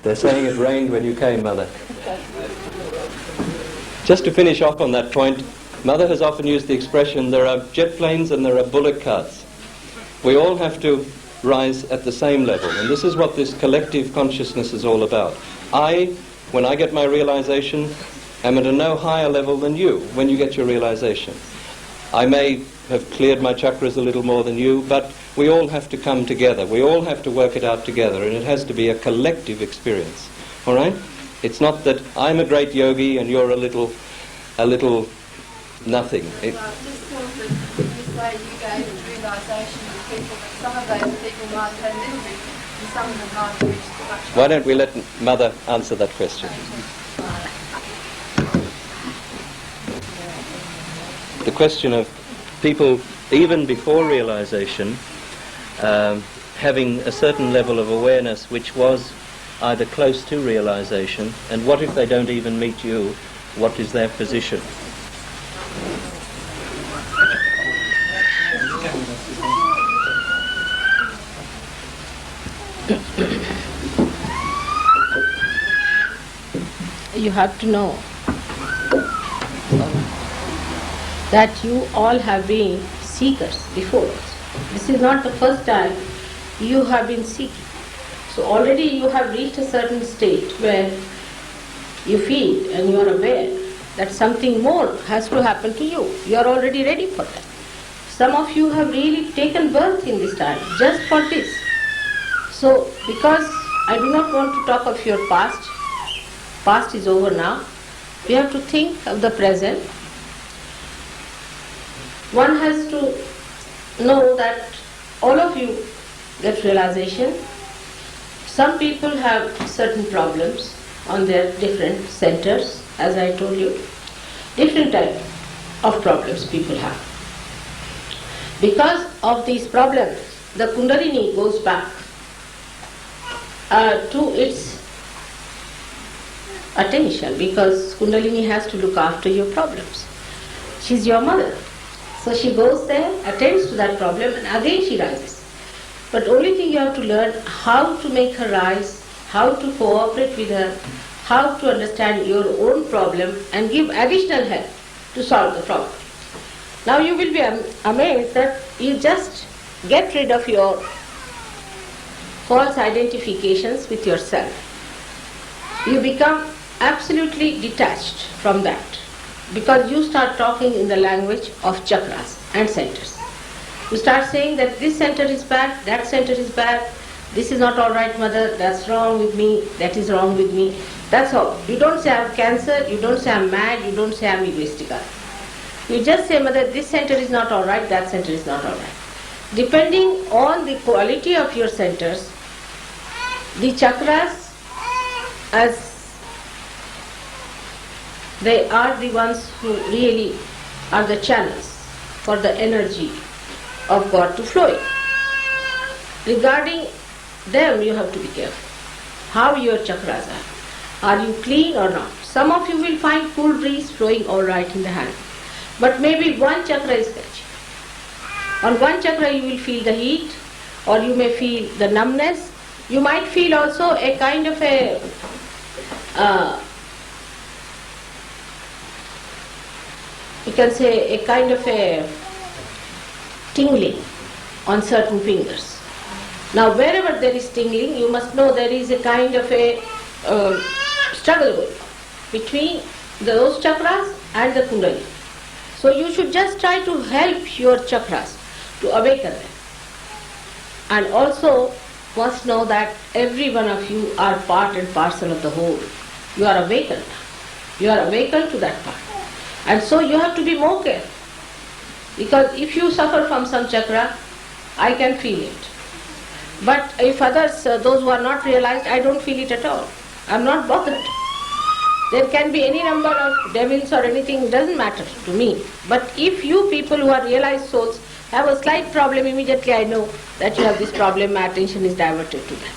They're saying it rained when you came, Mother. Just to finish off on that point, Mother has often used the expression, there are jet planes and there are bullock carts. We all have to rise at the same level, and this is what this collective consciousness is all about. When I get my realization, am at a no higher level than you when you get your realization. I may have cleared my chakras a little more than you, but we all have to come together. We all have to work it out together, and it has to be a collective experience. All right? It's not that I'm a great yogi and you're a little nothing. Just thought that this way you gave realisation to people that some of those people might have a little bit and some of them might have reached much. Why don't we let Mother answer that question? The question of people, even before realization, having a certain level of awareness which was either close to realization, and what if they don't even meet you? What is their position? You have to know that you all have been seekers before. This is not the first time you have been seeking. So already you have reached a certain state where you feel and you are aware that something more has to happen to you. You are already ready for that. Some of you have really taken birth in this time just for this. So because I do not want to talk of your past is over now, we have to think of the present. One has to know that all of you get realization. Some people have certain problems on their different centers, as I told you. Different type of problems people have. Because of these problems, the Kundalini goes back to its attention, because Kundalini has to look after your problems. She's your mother. So she goes there, attends to that problem, and again she rises. But only thing you have to learn how to make her rise, how to cooperate with her, how to understand your own problem and give additional help to solve the problem. Now you will be amazed that you just get rid of your false identifications with yourself. You become absolutely detached from that, because you start talking in the language of chakras and centers. You start saying that this center is bad, that center is bad, this is not alright, mother, that's wrong with me, that is wrong with me. That's all. You don't say I have cancer, you don't say I'm mad, you don't say I'm egoistical. You just say, mother, this center is not alright, that center is not alright. Depending on the quality of your centers, the chakras, as they are the ones who really are the channels for the energy of God to flow in. Regarding them, you have to be careful. How your chakras are. Are you clean or not? Some of you will find cool breeze flowing all right in the hand. But maybe one chakra is catchy. On one chakra you will feel the heat, or you may feel the numbness. You might feel also a kind of a you can say a kind of a tingling on certain fingers. Now wherever there is tingling, you must know there is a kind of a struggle going on between those chakras and the Kundalini. So you should just try to help your chakras to awaken them. And also must know that every one of you are part and parcel of the whole. You are awakened. You are awakened to that part. And so you have to be more careful. Because if you suffer from some chakra, I can feel it. But if others, those who are not realized, I don't feel it at all. I am not bothered. There can be any number of devils or anything, it doesn't matter to me. But if you people who are realized souls have a slight problem, immediately I know that you have this problem, my attention is diverted to that.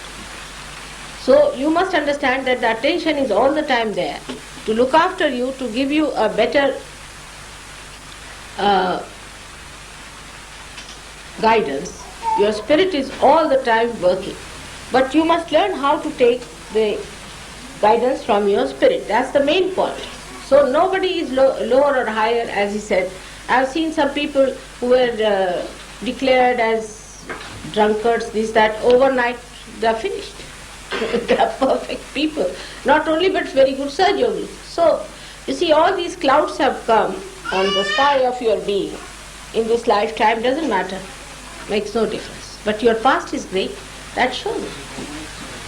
So you must understand that the attention is all the time there to look after you, to give you a better guidance. Your spirit is all the time working. But you must learn how to take the guidance from your spirit. That's the main point. So nobody is lower or higher, as he said. I've seen some people who were declared as drunkards, this, that, overnight they are finished. They are perfect people. Not only but very good surgeons. So, you see, all these clouds have come on the sky of your being. In this lifetime, doesn't matter. Makes no difference. But your past is great. That shows it.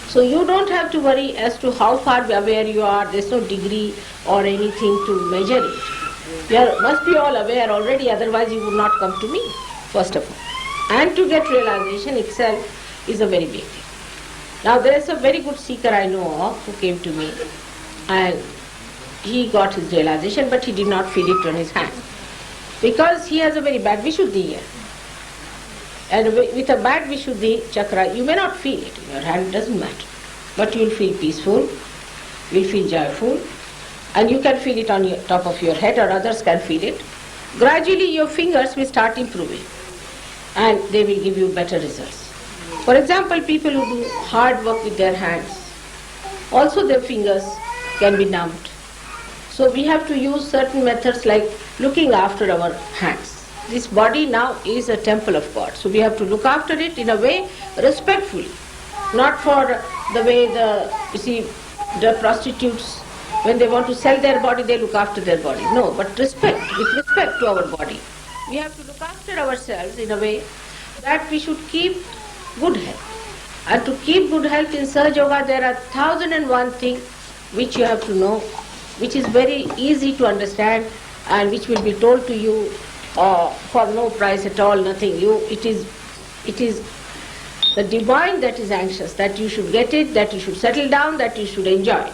So you don't have to worry as to how far aware you are. There's no degree or anything to measure it. You must be all aware already, otherwise you would not come to me, first of all. And to get realization itself is a very big thing. Now there is a very good seeker I know of who came to me, and he got his realization, but he did not feel it on his hand. Because he has a very bad Vishuddhi here. And with a bad Vishuddhi chakra, you may not feel it in your hand, doesn't matter. But you will feel peaceful, you will feel joyful, and you can feel it on the top of your head, or others can feel it. Gradually your fingers will start improving, and they will give you better results. For example, people who do hard work with their hands, also their fingers can be numbed. So we have to use certain methods like looking after our hands. This body now is a temple of God. So we have to look after it in a way respectfully. Not for the way the prostitutes, when they want to sell their body, they look after their body. No, but with respect to our body. We have to look after ourselves in a way that we should keep good health. And to keep good health in Sahaja Yoga, there are 1001 things which you have to know, which is very easy to understand and which will be told to you for no price at all, nothing. It is the divine that is anxious, that you should get it, that you should settle down, that you should enjoy it.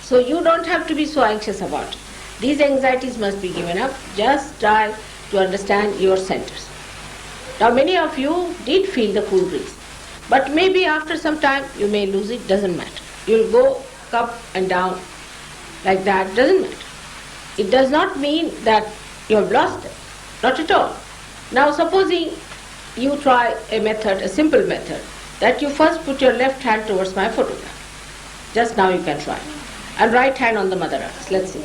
So you don't have to be so anxious about it. These anxieties must be given up. Just try to understand your centers. Now many of you did feel the cool breeze, but maybe after some time you may lose it, doesn't matter. You'll go up and down like that, doesn't matter. It does not mean that you have lost it, not at all. Now supposing you try a method, a simple method, that you first put your left hand towards my photograph. Just now you can try. And right hand on the Mother Earth. Let's see.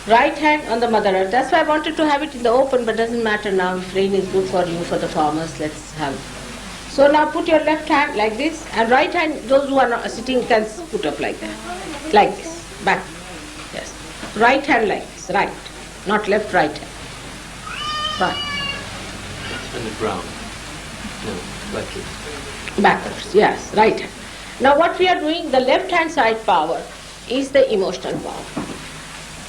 Right hand on the Mother Earth. That's why I wanted to have it in the open, but doesn't matter now. If rain is good for you, for the farmers, let's have it. So now put your left hand like this, and right hand, those who are not sitting can put up like that. Like this. Back. Yes. Right hand like this. Right. Not left, right hand. Right. On the ground. No, like this. Backwards. Yes. Right hand. Now what we are doing, the left hand side power is the emotional power.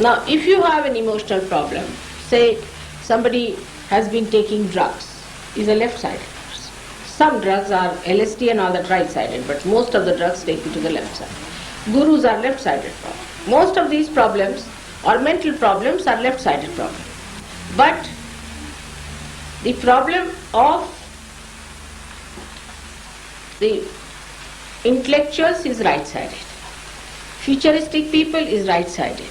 Now if you have an emotional problem, say somebody has been taking drugs, is a left-sided person. Some drugs are LSD and all that right-sided, but most of the drugs take you to the left side. Gurus are left-sided problems. Most of these problems or mental problems are left-sided problems. But the problem of the intellectuals is right-sided. Futuristic people is right-sided.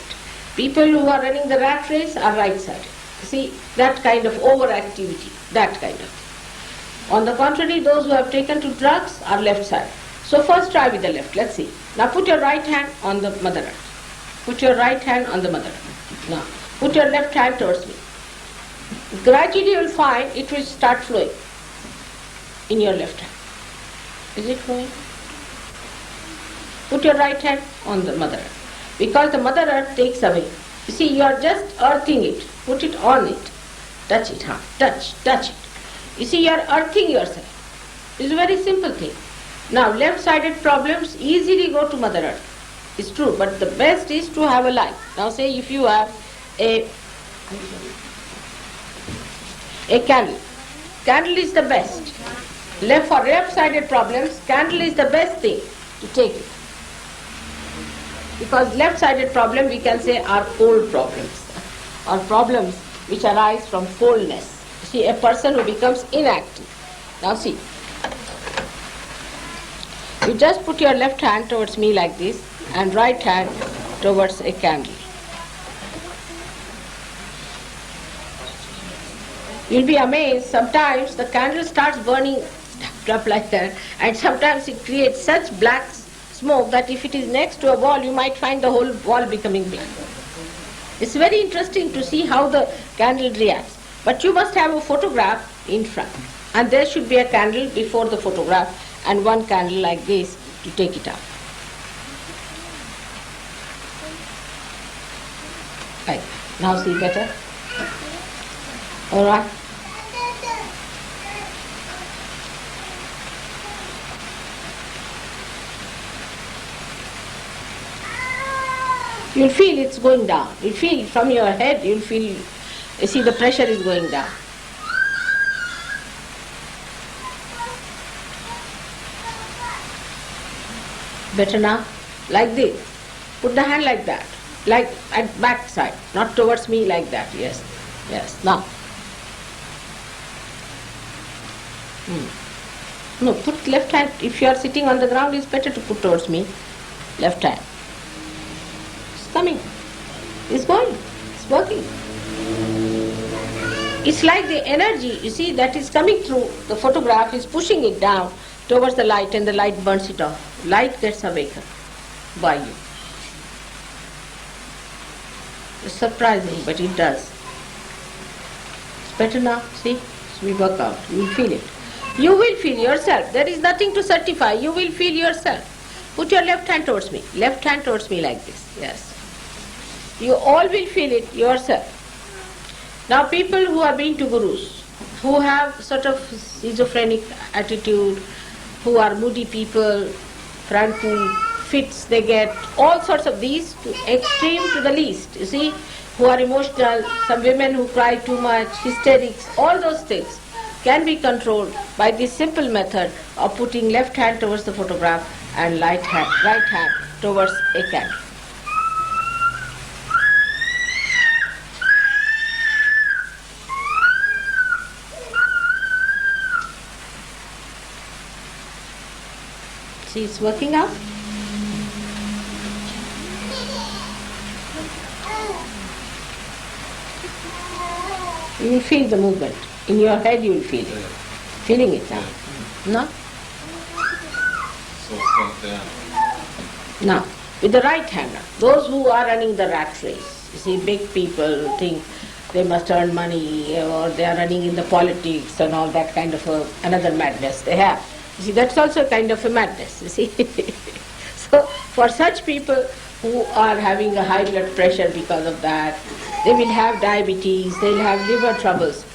People who are running the rat race are right-sided. See, that kind of overactivity, that kind of thing. On the contrary, those who have taken to drugs are left-sided. So first try with the left, let's see. Now put your right hand on the Mother Earth. Put your right hand on the Mother Earth. Now put your left hand towards me. Gradually you will find it will start flowing in your left hand. Is it flowing? Put your right hand on the Mother Earth. Because the Mother Earth takes away. You see, you are just earthing it. Put it on it. Touch it, huh? Touch it. You see, you are earthing yourself. It's a very simple thing. Now, left-sided problems easily go to Mother Earth. It's true, but the best is to have a light. Now say if you have a candle. Candle is the best. For left-sided problems, candle is the best thing to take it. Because left-sided problem we can say are cold problems, or problems which arise from coldness. See, a person who becomes inactive. Now see, you just put your left hand towards me like this and right hand towards a candle. You'll be amazed, sometimes the candle starts burning up like that, and sometimes it creates such black smoke that if it is next to a wall, you might find the whole wall becoming big. It's very interesting to see how the candle reacts. But you must have a photograph in front. And there should be a candle before the photograph and one candle like this to take it out. Right. Now see better? Alright? You'll feel it's going down. You'll feel from your head, you'll feel, you see the pressure is going down. Better now? Like this. Put the hand like that. Like at back side. Not towards me like that. Yes. Yes. Now. No, put left hand. If you are sitting on the ground, it's better to put towards me. Left hand. It's coming. It's going. It's working. It's like the energy, you see, that is coming through the photograph is pushing it down towards the light and the light burns it off. Light gets awakened by you. It's surprising, but it does. It's better now, see? So we work out. You will feel it. You will feel yourself. There is nothing to certify. You will feel yourself. Put your left hand towards me. Left hand towards me like this. Yes. You all will feel it yourself. Now people who have been to gurus, who have sort of schizophrenic attitude, who are moody people, frightened, fits they get, all sorts of these, to extreme to the least, you see, who are emotional, some women who cry too much, hysterics, all those things can be controlled by this simple method of putting left hand towards the photograph and right hand towards a candle. See, it's working out. You will feel the movement. In your head you will feel it. Feeling it now. No? So it's not there. Now, with the right hand, those who are running the rat race, you see, big people think they must earn money or they are running in the politics and all that kind of another madness they have. You see, that's also a kind of a madness, you see. So, for such people who are having a high blood pressure because of that, they will have diabetes, they will have liver troubles.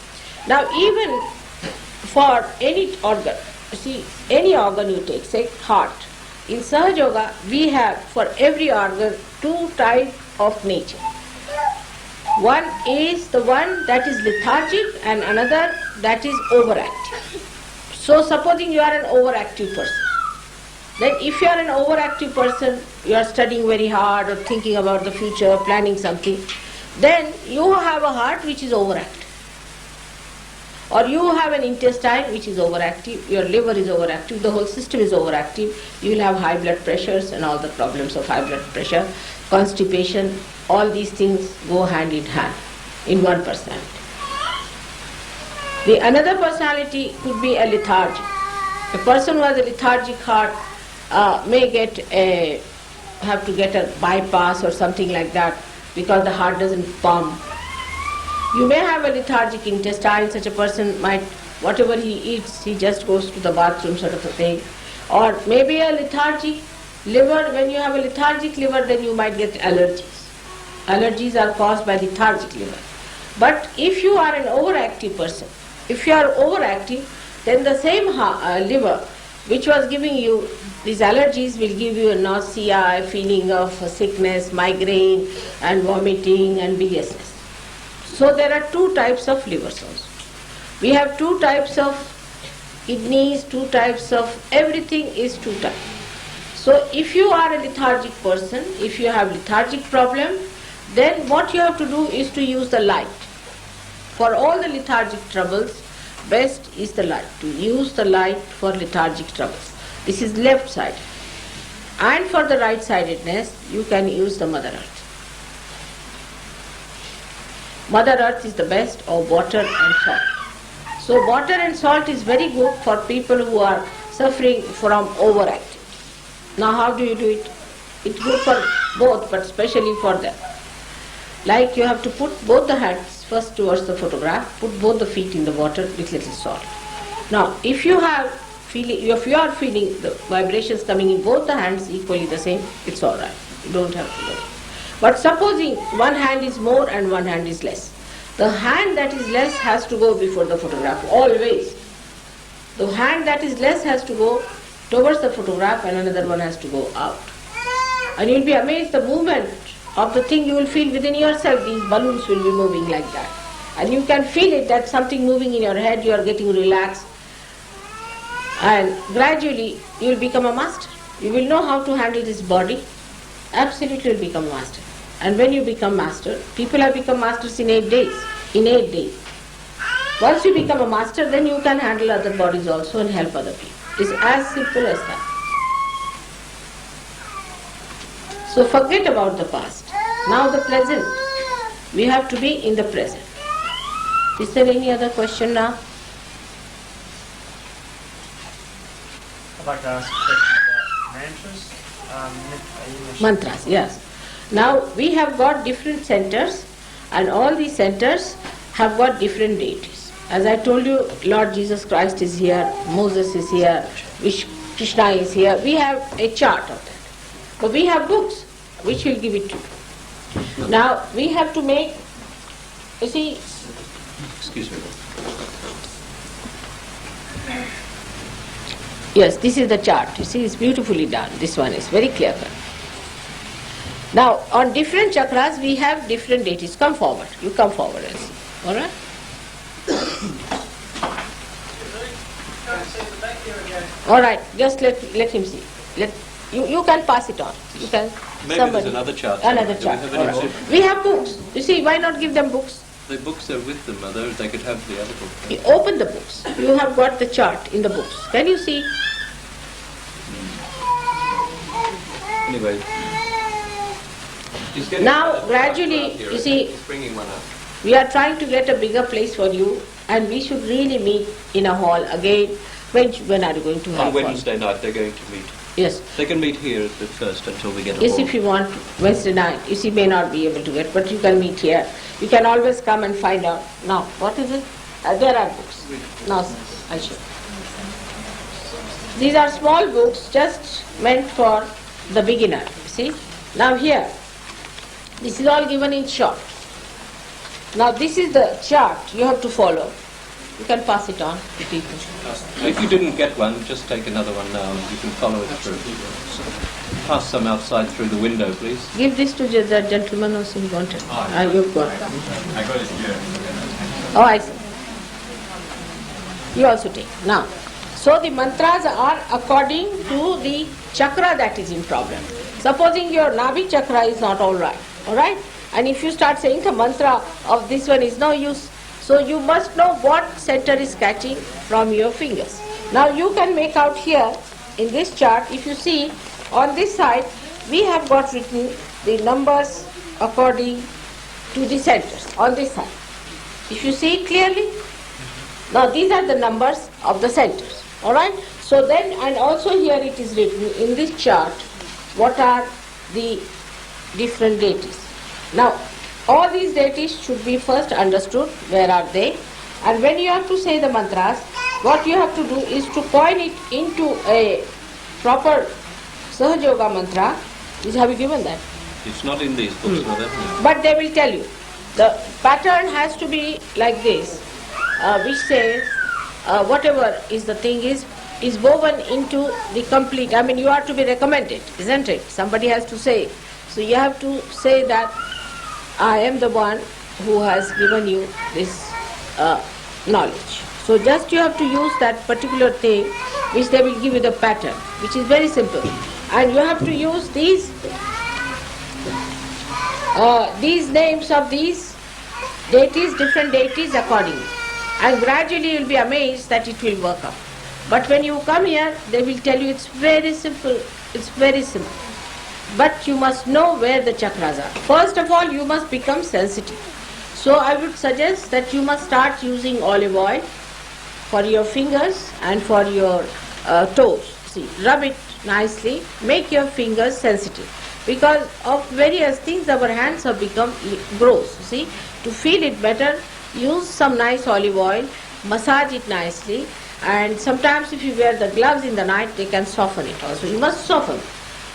Now, even for any organ, you see, any organ you take, say heart, in Sahaja Yoga, we have for every organ two types of nature. One is the one that is lethargic and another that is overactive. So supposing you are an overactive person, then if you are an overactive person, you are studying very hard or thinking about the future, planning something, then you have a heart which is overactive. Or you have an intestine which is overactive, your liver is overactive, the whole system is overactive, you will have high blood pressures and all the problems of high blood pressure, constipation, all these things go hand in hand in one personality. The another personality could be a lethargic. A person who has a lethargic heart may have to get a bypass or something like that because the heart doesn't pump. You may have a lethargic intestine, such a person might, whatever he eats, he just goes to the bathroom sort of a thing. Or maybe a lethargic liver, when you have a lethargic liver then you might get allergies. Allergies are caused by lethargic liver. But if you are an overactive person, if you are overactive, then the same liver which was giving you these allergies will give you a nausea, a feeling of sickness, migraine and vomiting and biliousness. So there are two types of livers also. We have two types of kidneys, two types of everything is two types. So if you are a lethargic person, if you have lethargic problem, then what you have to do is to use the light. For all the lethargic troubles, best is the light, to use the light for lethargic troubles. This is left side. And for the right-sidedness, you can use the Mother Earth. Mother Earth is the best, or water and salt. So water and salt is very good for people who are suffering from overactivity. Now how do you do it? It's good for both, but especially for them. Like you have to put both the hands first towards the photograph, put both the feet in the water with little salt. Now if you are feeling the vibrations coming in both the hands equally the same, it's alright. You don't have to worry. But supposing one hand is more and one hand is less. The hand that is less has to go before the photograph, always. The hand that is less has to go towards the photograph and another one has to go out. And you'll be amazed the movement of the thing you will feel within yourself. These balloons will be moving like that. And you can feel it, that something moving in your head, you are getting relaxed. And gradually you will become a master. You will know how to handle this body. Absolutely will become a master. And when you become master, people have become masters in 8 days. In 8 days. Once you become a master, then you can handle other bodies also and help other people. It's as simple as that. So forget about the past. Now the present. We have to be in the present. Is there any other question now? I'd like to ask a question about mantras. Mantras, yes. Now we have got different centers, and all these centers have got different deities. As I told you, Lord Jesus Christ is here, Moses is here, Krishna is here. We have a chart of that. But we have books which will give it to you. Now we have to make, you see. Excuse me. Yes, this is the chart. You see, it's beautifully done. This one is very clear cut. Now, on different chakras, we have different deities. Come forward. You come forward and see. All right? All right. Just let him see. You can pass it on. You can. Maybe somebody, there's another chart. Another Do chart. we have All any right. more? We have books. You see, why not give them books? The books are with them, Mother. They could have the other book. You open the books. You have got the chart in the books. Can you see? Anyway. He's getting Now, another gradually, chart here, you I see, think. He's bringing one up. we are trying to get a bigger place for you, and we should really meet in a hall again. When are you going to have On one? Wednesday night they're going to meet. Yes. They can meet here at first until we get a Yes, hall. if you want, Wednesday night. You see, may not be able to get, but you can meet here. You can always come and find out. Now, what is it? There are books. Now, I'll show. These are small books, just meant for the beginner. See? Now here, this is all given in short. Now this is the chart you have to follow. You can pass it on to people. If you didn't get one, just take another one now and you can follow it through. Pass some outside through the window, please. Give this to the gentleman also who wanted. You've got it. I got it here. Oh, I see. You also take. Now, so the mantras are according to the chakra that is in problem. Supposing your Nabi chakra is not alright, and if you start saying the mantra of this one is no use, so you must know what center is catching from your fingers. Now you can make out here in this chart, if you see on this side, we have got written the numbers according to the centers on this side. If you see it clearly, now these are the numbers of the centers, alright? So then, and also here it is written in this chart, what are the different deities. Now, all these deities should be first understood, where are they? And when you have to say the mantras, what you have to do is to coin it into a proper Sahaja Yoga mantra. Have you given that? It's not in these books, Mother. No. But they will tell you. The pattern has to be like this, which says whatever is the thing is woven into the complete. I mean, you are to be recommended, isn't it? Somebody has to say. So you have to say that I am the one who has given you this knowledge. So just you have to use that particular thing which they will give you the pattern, which is very simple. And you have to use these names of these deities, different deities accordingly. And gradually you will be amazed that it will work out. But when you come here, they will tell you it's very simple. It's very simple. But you must know where the chakras are. First of all, you must become sensitive. So I would suggest that you must start using olive oil for your fingers and for your toes. See, rub it nicely, make your fingers sensitive. Because of various things our hands have become gross. See, to feel it better, use some nice olive oil, massage it nicely, and sometimes if you wear the gloves in the night, they can soften it also. You must soften.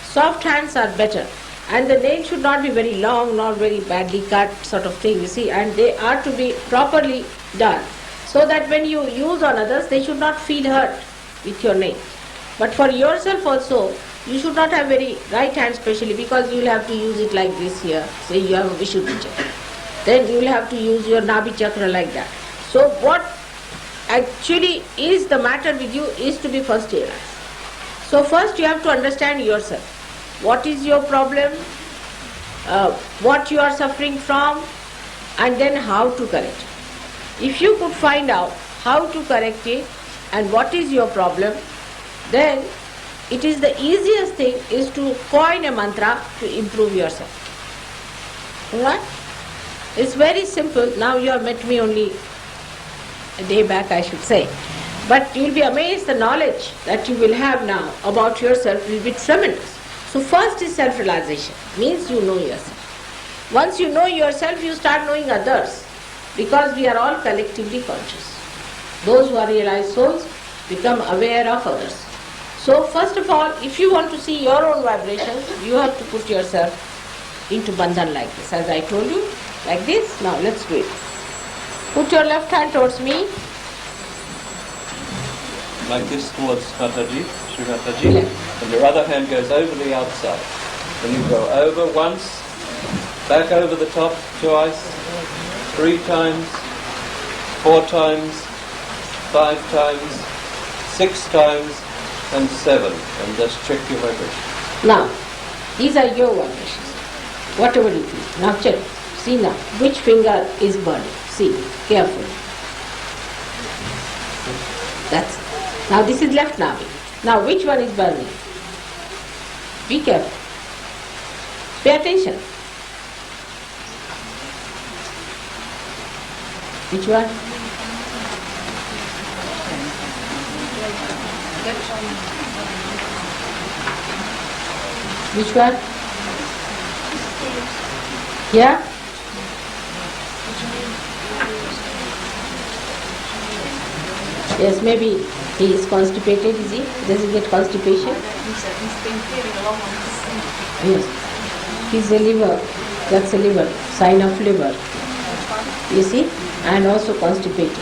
Soft hands are better. And the nail should not be very long, not very badly cut sort of thing, you see, and they are to be properly done. So that when you use on others, they should not feel hurt with your nail. But for yourself also, you should not have very right hand specially, because you will have to use it like this here. Say you have a Vishuddhi chakra. Then you will have to use your Nabhi chakra like that. So what actually is the matter with you is to be first realized. So first you have to understand yourself. What is your problem? What you are suffering from? And then how to correct it. If you could find out how to correct it and what is your problem, then it is the easiest thing is to coin a mantra to improve yourself. Alright? It's very simple. Now you have met me only a day back, I should say. But you will be amazed the knowledge that you will have now about yourself will be tremendous. So first is self-realization, means you know yourself. Once you know yourself, you start knowing others, because we are all collectively conscious. Those who are realized souls become aware of others. So first of all, if you want to see your own vibrations, you have to put yourself into bandhan like this, as I told you, like this. Now let's do it. Put your left hand towards me. Like this towards Mataji, Sri Mataji, Yeah. and your other hand goes over the outside. Then you go over once, back over the top twice, 3 times, 4 times, 5 times, 6 times, and 7. And just check your vibration. Now, these are your vibrations. Whatever you feel. Now check. See now, which finger is burning. See, carefully. That's it. Now this is left navi. Now which one is burning? Be careful. Pay attention. Which one? Which one? Yeah? Yes, maybe he is constipated, is he? Does he get constipation? He's been feeling a long one. Yes. He's a liver, that's a liver, sign of liver. You see? And also constipated.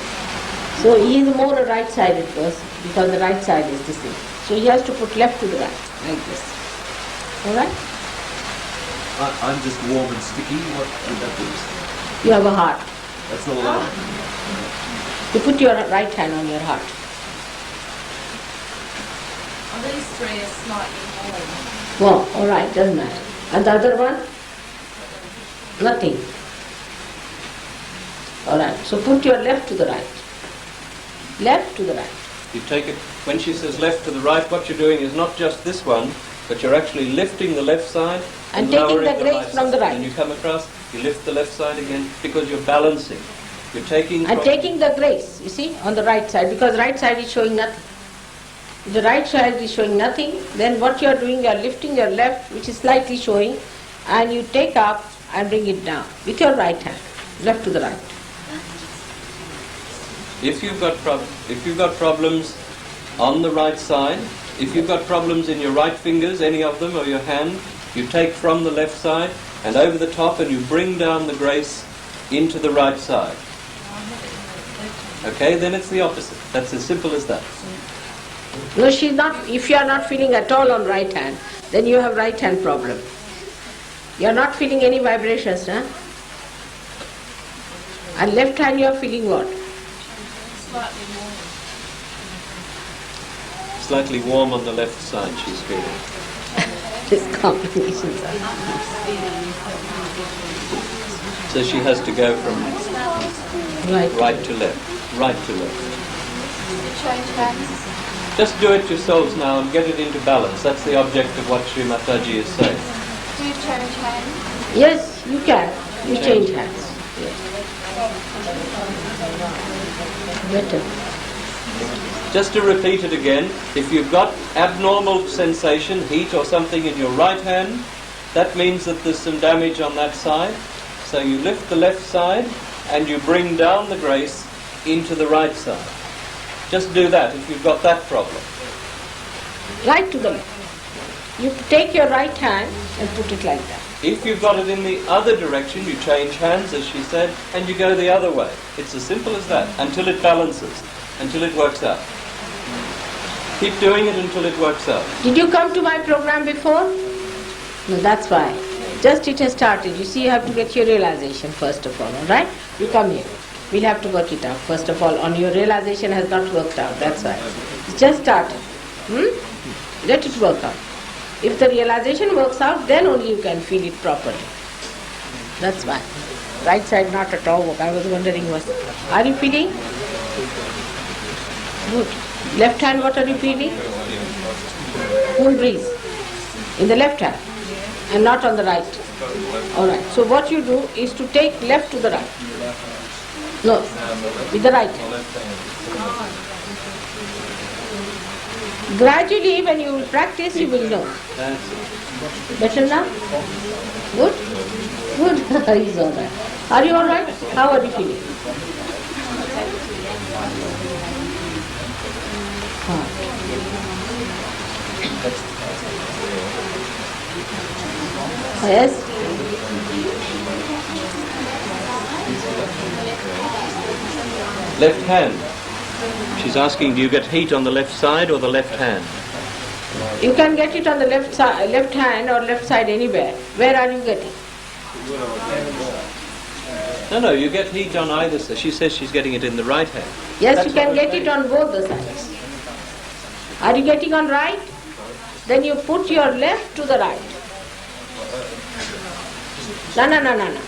So he is more a right-sided person, because the right side is this thing. So he has to put left to the right, like this. Alright? I'm just warm and sticky. What would that be? You have a heart. That's not allowed. You put your right hand on your heart. Well, these 3 are slightly warm. Well, alright, doesn't matter. And the other one? Nothing. Alright, so put your left to the right. Left to the right. You take it, when she says left to the right, what you're doing is not just this one, but you're actually lifting the left side And taking lowering the grace from the right. And you come across, you lift the left side again, because you're balancing. You're taking... And taking the grace, you see, on the right side, because right side is showing nothing. If the right side is showing nothing, then what you are doing, you are lifting your left, which is slightly showing, and you take up and bring it down with your right hand, left to the right. If you've got problems on the right side, if you've got problems in your right fingers, any of them, or your hand, you take from the left side and over the top, and you bring down the grace into the right side. Okay, then it's the opposite. That's as simple as that. No, she's not. If you are not feeling at all on right hand, then you have right hand problem. You are not feeling any vibrations, huh? And left hand you are feeling what? Slightly warm. Slightly warm on the left side, she's feeling. These combinations are. So she has to go from Right. right to left, right to left. You change hands. Just do it yourselves now and get it into balance. That's the object of what Sri Mataji is saying. Do you change hands? Yes, you can. You change hands. Yes. Better. Just to repeat it again, if you've got abnormal sensation, heat or something in your right hand, that means that there's some damage on that side. So you lift the left side and you bring down the grace into the right side. Just do that if you've got that problem. Right to the left. You take your right hand and put it like that. If you've got it in the other direction, you change hands, as she said, and you go the other way. It's as simple as that, until it balances, until it works out. Keep doing it until it works out. Did you come to my program before? No, that's why. Just it has started. You see, you have to get your realization first of all, alright? You come here. We'll have to work it out. First of all, on your realization has not worked out, that's why. It's just started. Let it work out. If the realization works out, then only you can feel it properly. That's why. Right side not at all work. I was wondering what. Are you feeling? Good. Left hand, what are you feeling? Cool breeze. In the left hand and not on the right. Alright. So what you do is to take left to the right. No, with the right hand. Gradually, when you will practice, you will know. Better now? Good? Good. He's alright. Are you alright? How are you feeling? Yes? Left hand. She's asking, do you get heat on the left side or the left hand? You can get it on the left side, left hand or left side anywhere. Where are you getting? No, you get heat on either side. She says she's getting it in the right hand. Yes, That's you can what we're get saying. it on both the sides. Are you getting on right? Then you put your left to the right. No.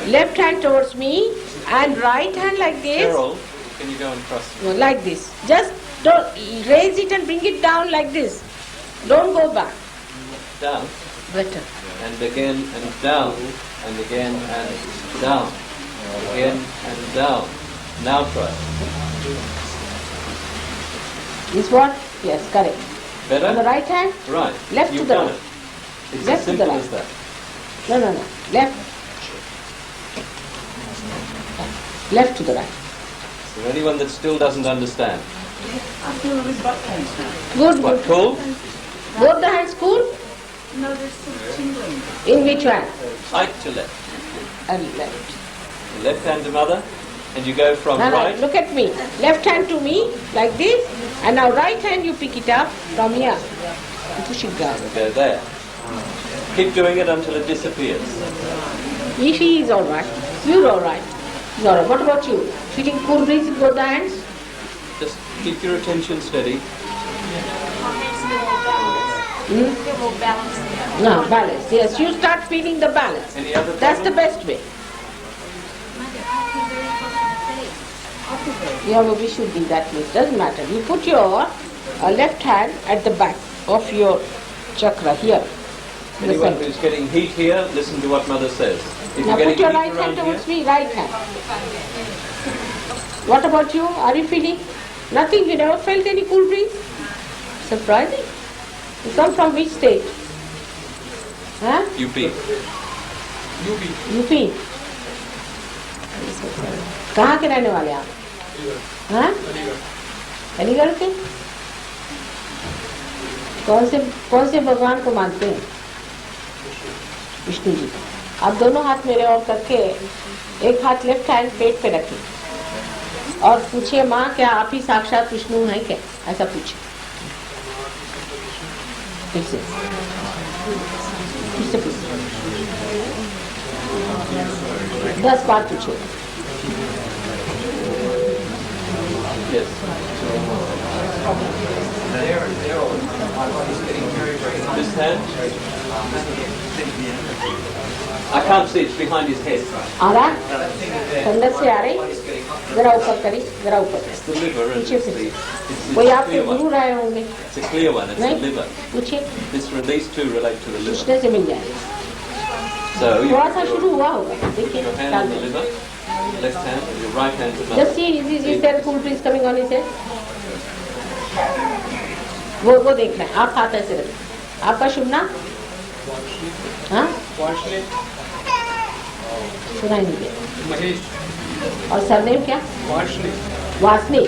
Left hand towards me and right hand like this. Carol, can you go and cross? No, like this. Just don't raise it and bring it down like this. Don't go back. Down. Better. And again and down. And again and down. Again and down. Now try. This what? Yes, correct. Better? On the right hand? Right. Left to You've the done right. it. It's Left as to the simple right. as that. No. Left. Left to the right. Is there anyone that still doesn't understand? Good, What, good. cool? Both the hands cool? No, there's some tingling. In which hand? Right to left. And left. Left hand to mother. And you go from No, right. look at me. Left hand to me, like this. And now right hand you pick it up from here. And push it down. Go there. Keep doing it until it disappears. If he is alright, you're alright. He's alright. What about you? Feeling cool breeze with both the hands? Just keep your attention steady. Get more balance there. No, balance. Yes, you start feeling the balance. Any other That's the problem? best way. Yeah, but we should be that way. Doesn't matter. You put your left hand at the back of your chakra here. in the Anyone center. who's getting heat here, listen to what mother says. If Now you're put getting your heat right around hand towards here, me, right hand. What about you? Are you feeling? Nothing? You never felt any cool breeze? Surprising. You come from which state? Huh? UP. UP कहाँ के रहने वाले आप? हाँ? अलीगढ़ के? कौन से भगवान को मानते हैं? विष्णु जी को। आप दोनों हाथ मेरे और करके एक हाथ लेफ्ट हैंड पेट पे रखिए और पूछिए माँ क्या आप ही साक्षात विष्णु हैं क्या? ऐसा पूछिए। फिर से पूछिए। 10 बार पूछिए। Yes. This hand? I can't see, it's behind his head. आ रहा? अंदर से आ रही? जरा ऊपर करी, जरा ऊपर। It's the liver and पूछिए it's फिर। the कोई it's a आपके clear गुरु one. रहे होंगे? It's a clear one, it's the नहीं? liver. पूछिए। These two relate to the liver. पूछने से मिल जाए। So you थोड़ा सा put शुरू your, हुआ होगा। देखिए। your hand on the liver, left hand, and your right hand to mother. Just see, is there cool breeze coming on his head? वो देखना है। आप हाथ ऐसे रखें। आपका शुभ नाम? हाँ, सुनाई नहीं दिया। महेश और सरनेम क्या? वार्षणी वासनी।